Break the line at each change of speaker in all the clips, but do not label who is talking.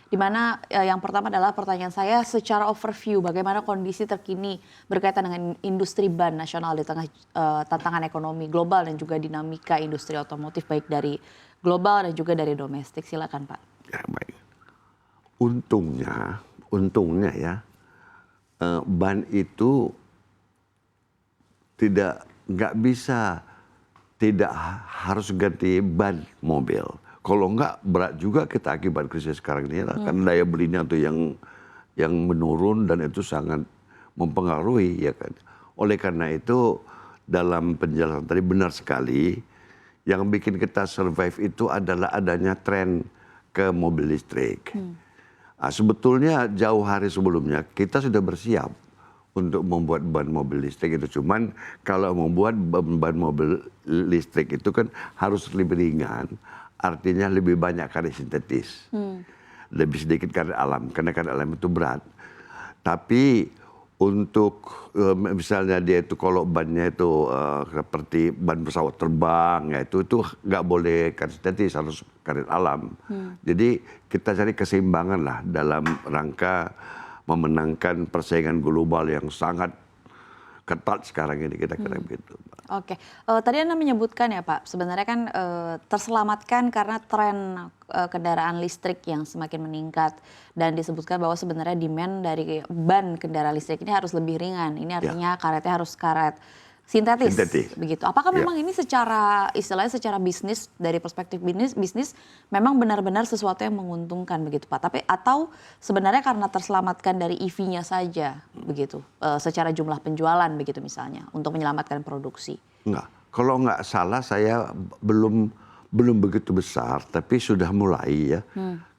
di mana yang pertama adalah pertanyaan saya secara overview bagaimana kondisi terkini berkaitan dengan industri ban nasional di tengah tantangan ekonomi global dan juga dinamika industri otomotif baik dari global dan juga dari domestik. Silakan Pak.
Ya, baik. Untungnya ya, ban itu nggak bisa tidak harus ganti ban mobil. Kalau nggak berat juga kita akibat krisis sekarang ini, karena daya belinya tuh yang menurun dan itu sangat mempengaruhi ya kan. Oleh karena itu dalam penjelasan tadi benar sekali, yang bikin kita survive itu adalah adanya tren ke mobil listrik. Nah, sebetulnya jauh hari sebelumnya kita sudah bersiap untuk membuat ban mobil listrik itu. Cuman kalau membuat ban mobil listrik itu kan harus lebih ringan, artinya lebih banyak karya sintetis. Lebih sedikit karya alam, karena karya alam itu berat. Tapi untuk misalnya dia itu kalau bannya itu seperti ban pesawat terbang ya itu nggak boleh karya sintetis, harus karya alam. Jadi kita cari keseimbangan lah dalam rangka memenangkan persaingan global yang sangat ketat sekarang ini, kita kira begitu.
Oke, tadi Anda menyebutkan ya Pak, sebenarnya kan terselamatkan karena tren kendaraan listrik yang semakin meningkat dan disebutkan bahwa sebenarnya demand dari ban kendaraan listrik ini harus lebih ringan. Ini artinya karetnya harus karet sintetis, begitu. Apakah memang ini secara istilahnya secara bisnis dari perspektif bisnis memang benar-benar sesuatu yang menguntungkan begitu Pak? Tapi atau sebenarnya karena terselamatkan dari EV-nya saja begitu, secara jumlah penjualan begitu misalnya untuk menyelamatkan produksi?
Enggak, kalau nggak salah saya belum begitu besar, tapi sudah mulai ya.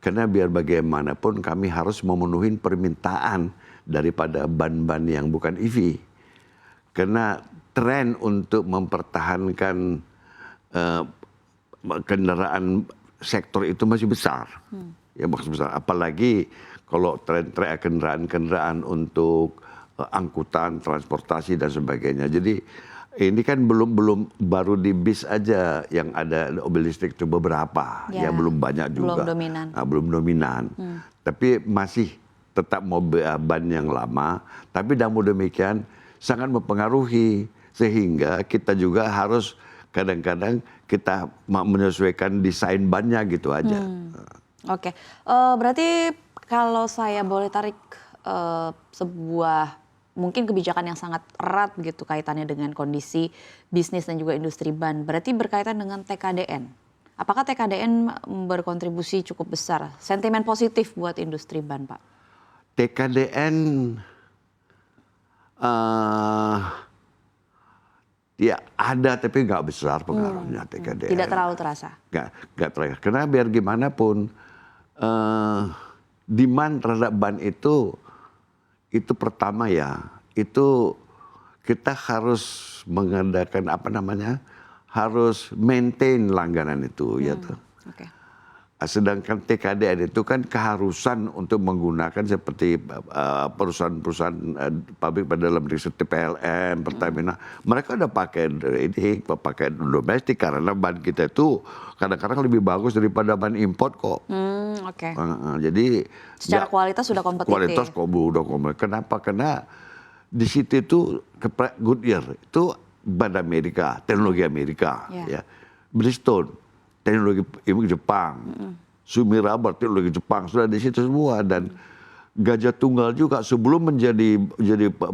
Karena biar bagaimanapun kami harus memenuhi permintaan daripada ban-ban yang bukan EV. Karena tren untuk mempertahankan kendaraan sektor itu masih besar. Ya masih besar. Apalagi kalau tren kendaraan-kendaraan untuk angkutan, transportasi dan sebagainya. Jadi ini kan belum baru di bis aja yang ada mobil listrik itu beberapa. Ya belum banyak juga.
Belum dominan.
Belum dominan. Tapi masih tetap mobil ban yang lama. Tapi namun demikian sangat mempengaruhi. Sehingga kita juga harus kadang-kadang kita menyesuaikan desain bannya gitu aja.
Oke, berarti kalau saya boleh tarik sebuah mungkin kebijakan yang sangat erat gitu kaitannya dengan kondisi bisnis dan juga industri ban. Berarti berkaitan dengan TKDN. Apakah TKDN berkontribusi cukup besar, sentimen positif buat industri ban Pak?
TKDN ya ada tapi nggak besar pengaruhnya TKDN.
Tidak terlalu terasa?
Nggak terasa. Karena biar gimana pun demand terhadap ban itu pertama ya, itu kita harus mengadakan harus maintain langganan itu ya tuh.
Okay.
Sedangkan TKDN itu kan keharusan untuk menggunakan seperti perusahaan-perusahaan pabrik pada dalam negeri seperti PLN, Pertamina, mereka udah pakai domestik karena ban kita itu kadang-kadang lebih bagus daripada ban import kok.
Oke.
Jadi
secara kualitas sudah kompetitif.
Kualitas kok udah kompetitif. Kenapa? Karena di situ itu Goodyear itu ban Amerika, teknologi Amerika, ya. Bridgestone teknologi Jepang, Sumi Rubber teknologi Jepang, sudah di situ semua. Dan Gajah Tunggal juga sebelum menjadi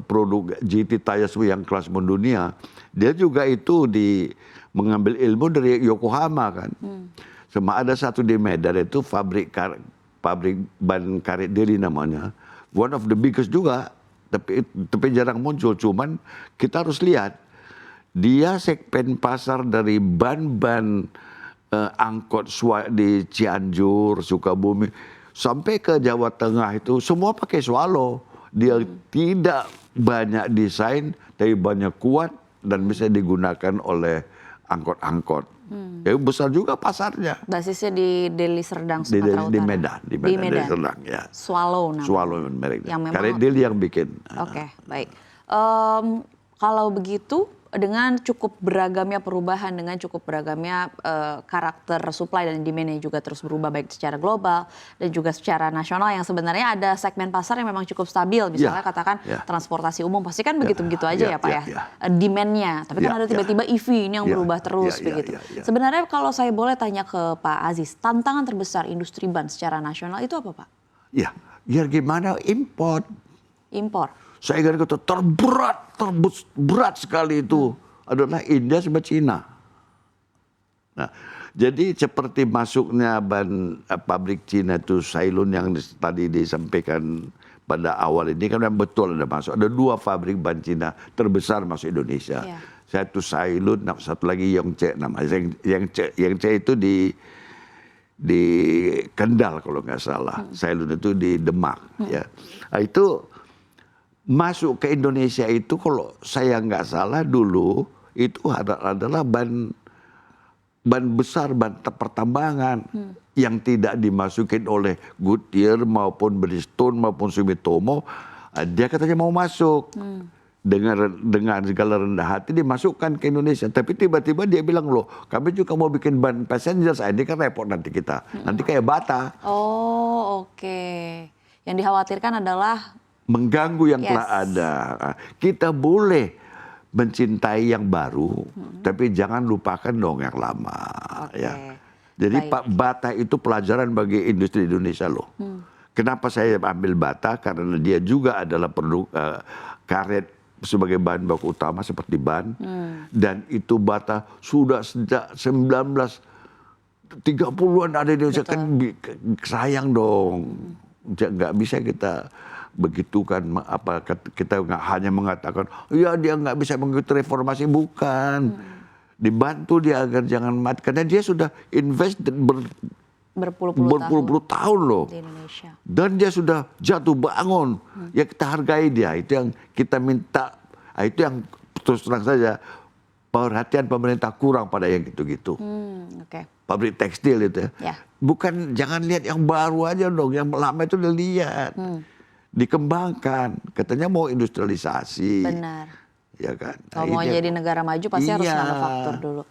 produk GT Tires yang kelas mendunia, dia juga itu mengambil ilmu dari Yokohama kan. Sama ada satu di Medan itu pabrik ban karet diri namanya, one of the biggest juga, tapi jarang muncul. Cuman kita harus lihat dia segmen pasar dari ban-ban angkot di Cianjur, Sukabumi, sampai ke Jawa Tengah itu semua pakai Swallow. Dia tidak banyak desain, tapi banyak kuat dan bisa digunakan oleh angkot-angkot. Ya besar juga pasarnya.
Basisnya di Deli Serdang, Sumatera Utara.
Di Medan, Deli Serdang ya.
Swallow namanya.
Swallow mereknya.
Yang memang.
Karena Deli yang bikin.
Oke, baik. Kalau begitu, dengan cukup beragamnya perubahan, dengan cukup beragamnya karakter supply dan demand yang juga terus berubah baik secara global dan juga secara nasional yang sebenarnya ada segmen pasar yang memang cukup stabil. Misalnya katakan transportasi umum pasti kan begitu-begitu aja ya Pak ya. Demand-nya. Tapi kan ada tiba-tiba EV ini yang berubah terus begitu. Sebenarnya kalau saya boleh tanya ke Pak Aziz, tantangan terbesar industri ban secara nasional itu apa Pak?
Ya gimana import.
Impor.
Saya kata terberat sekali itu adalah India sama Cina. Nah, jadi seperti masuknya ban pabrik Cina itu Sailun yang tadi disampaikan pada awal ini kan memang betul ada masuk. Ada 2 pabrik ban Cina terbesar masuk Indonesia. Satu Sailun, satu lagi Yongche namanya. Yongche itu di Kendal kalau nggak salah. Sailun itu di Demak. Ya. Nah, itu masuk ke Indonesia itu kalau saya nggak salah dulu itu adalah ban besar, ban pertambangan yang tidak dimasukin oleh Goodyear maupun Bridgestone maupun Sumitomo. Dia katanya mau masuk dengan segala rendah hati dimasukkan ke Indonesia. Tapi tiba-tiba dia bilang loh, kami juga mau bikin ban passenger. Ini kan repot nanti kita, nanti kayak Bata.
Oh oke. Yang dikhawatirkan adalah
mengganggu yang telah ada. Kita boleh mencintai yang baru, tapi jangan lupakan dong yang lama. Ya. Jadi Pak Bata itu pelajaran bagi industri Indonesia loh. Kenapa saya ambil Bata? Karena dia juga adalah produk karet sebagai bahan baku utama seperti ban. Dan itu Bata sudah sejak 1930-an ada di Indonesia. Kan sayang dong. Nggak bisa kita begitu kan, kita nggak hanya mengatakan ya dia nggak bisa mengikuti reformasi, bukan. Dibantu dia agar jangan mati karena dia sudah invest berpuluh-puluh tahun loh
di Indonesia.
Dan dia sudah jatuh bangun. Ya kita hargai dia, itu yang kita minta. Itu yang terus terang saja perhatian pemerintah kurang pada yang gitu-gitu. Pabrik tekstil itu ya. Bukan, jangan lihat yang baru aja dong, yang lama itu dilihat. Dikembangkan, katanya mau industrialisasi.
Benar.
Ya kan.
Kalau mau jadi negara maju pasti harus nambah faktor dulu.